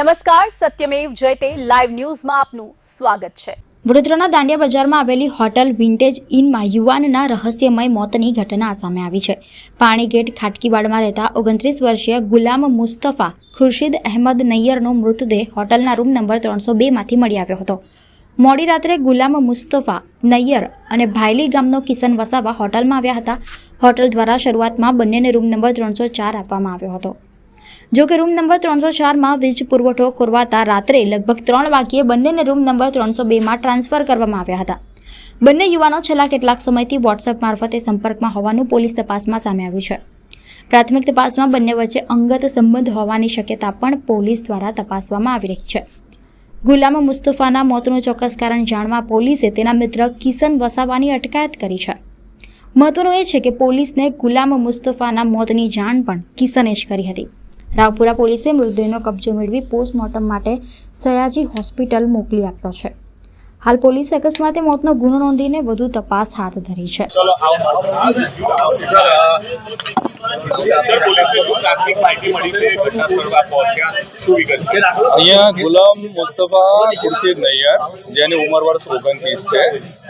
નમસ્કાર, સત્યમેવ જયતે લાઈવ ન્યૂઝમાં આપનું સ્વાગત છે। વડોદરાના દાંડિયા બજારમાં આવેલી હોટલ વિન્ટેજ ઇનમાં યુવાનના રહસ્યમય મોતની ઘટના સામે આવી છે। પાણીગેટ ખાટકીવાડમાં રહેતા 29 વર્ષીય ગુલામ મુસ્તફા ખુરશીદ અહેમદ નૈયરનો મૃતદેહ હોટલના રૂમ નંબર 302 માંથી મળી આવ્યો હતો। મોડી રાત્રે ગુલામ મુસ્તફા નૈયર અને ભાયલી ગામનો કિશન વસાવા હોટલમાં આવ્યા હતા। હોટલ દ્વારા શરૂઆતમાં બંનેને રૂમ નંબર 304 આપવામાં આવ્યો હતો। જો કે રૂમ નંબર 304માં વીજ પુરવઠો ખોરવાતા રાત્રે લગભગ 3 વાગ્યે બંનેને રૂમ નંબર 302માં ટ્રાન્સફર કરવામાં આવ્યા હતા। બંને યુવાનો છેલ્લા કેટલાક સમયથી વોટ્સએપ મારફતે સંપર્કમાં હોવાનું પોલીસ તપાસમાં સામે આવ્યું છે। પ્રાથમિક તપાસમાં બંને વચ્ચે અંગત સંબંધ હોવાની શક્યતા પણ પોલીસ દ્વારા તપાસવામાં આવી રહી છે। ગુલામ મુસ્તફાના મોતનું ચોક્કસ કારણ જાણવા પોલીસે તેના મિત્ર કિશન વસાવાની અટકાયત કરી છે। મહત્વનું એ છે કે પોલીસને ગુલામ મુસ્તફાના મોતની જાણ પણ કિશને જ કરી હતી। રાવપુરા પોલીસે મૃતદેહનો કબજો મેળવી પોસ્ટમોર્ટમ માટે સયાજી હોસ્પિટલ મોકલી આપ્યો છે। હાલ પોલીસે અકસ્માતે મોતનો ગુનો નોંધીને વધુ તપાસ હાથ ધરી છે। અહીંયા ગુલામ મુસ્તફા ખુરશીદ નૈયર જેની ઉંમર વર્ષ 29 છે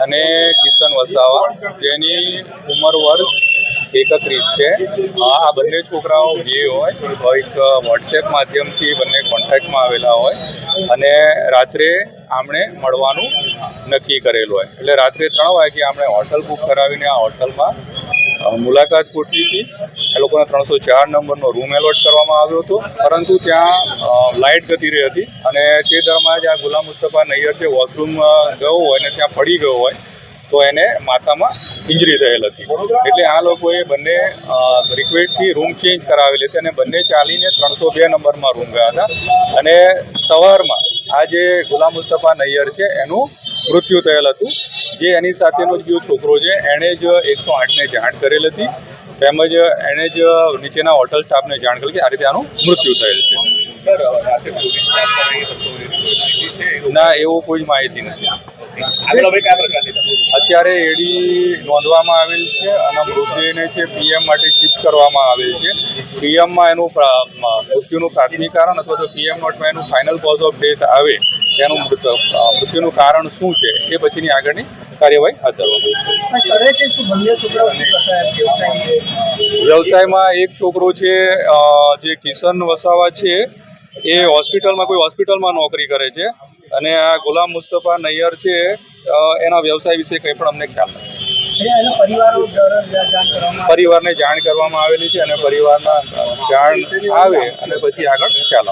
અને કિશન વસાવા જેની ઉંમર વર્ષ 31 છે। આ બંને છોકરાઓ જે હોય એક વોટ્સએપ માધ્યમથી બંને કોન્ટેક્ટમાં આવેલા હોય અને રાત્રે આમણે મળવાનું નક્કી કરેલું હોય એટલે રાત્રે 3 વાગે આપણે હોટલ બુક કરાવીને આ હોટલમાં મુલાકાત ગોઠવી હતી। એ લોકોને 304 નંબરનો રૂમ એલોટ કરવામાં આવ્યો હતો, પરંતુ ત્યાં લાઇટ ગતી રહી હતી અને તે દરમિયાન આ ગુલામ મુસ્તફા નૈયર જે વોશરૂમ ગયો હોય અને ત્યાં પડી ગયો હોય તો એને માથામાં ઇન્જરી થયેલ હતી। એટલે આ લોકોએ બંને રિક્વેસ્ટથી રૂમ ચેન્જ કરાવેલી હતી અને બંને ચાલીને 302 નંબરમાં રૂમ ગયા હતા અને સવારમાં આ જે ગુલામ મુસ્તફા નૈયર છે એનું મૃત્યુ થયેલ હતું। જે એની સાથેનો જે છોકરો છે એણે જ 108ને જાણ કરેલ હતી, તેમજ એણે જ નીચેના હોટલ સ્ટાફને જાણ કરી કે આ રીતે આનું મૃત્યુ થયેલ છે। ના, એવો કોઈ માહિતી નથી। અત્યારે એડી નોંધવામાં આવેલ છે અને મૃતદેહને છે પીએમ માટે શિફ્ટ કરવામાં આવેલ છે। પીએમમાં એનું મૃત્યુનું પ્રાથમિક કારણ અથવા તો પીએમ નોટમાં એનું ફાઇનલ કોઝ ઓફ ડેથ આવે તેનું મૃત્યુનું કારણ શું છે એ પછીની આગળની કાર્યવાહી હાથ ધરવામાં આવશે। વ્યવસાયમાં એક છોકરો છે જે કિશન વસાવા છે એ કોઈ હોસ્પિટલમાં નોકરી કરે છે અને આ ગુલામ મુસ્તફા નૈયર છે એના વ્યવસાય વિશે કંઈ પણ અમને ખ્યાલ નથી। પરિવારને જાણ કરવામાં આવેલી છે અને પરિવારના જાણ આવે અને પછી આગળ ખ્યાલ આવશે।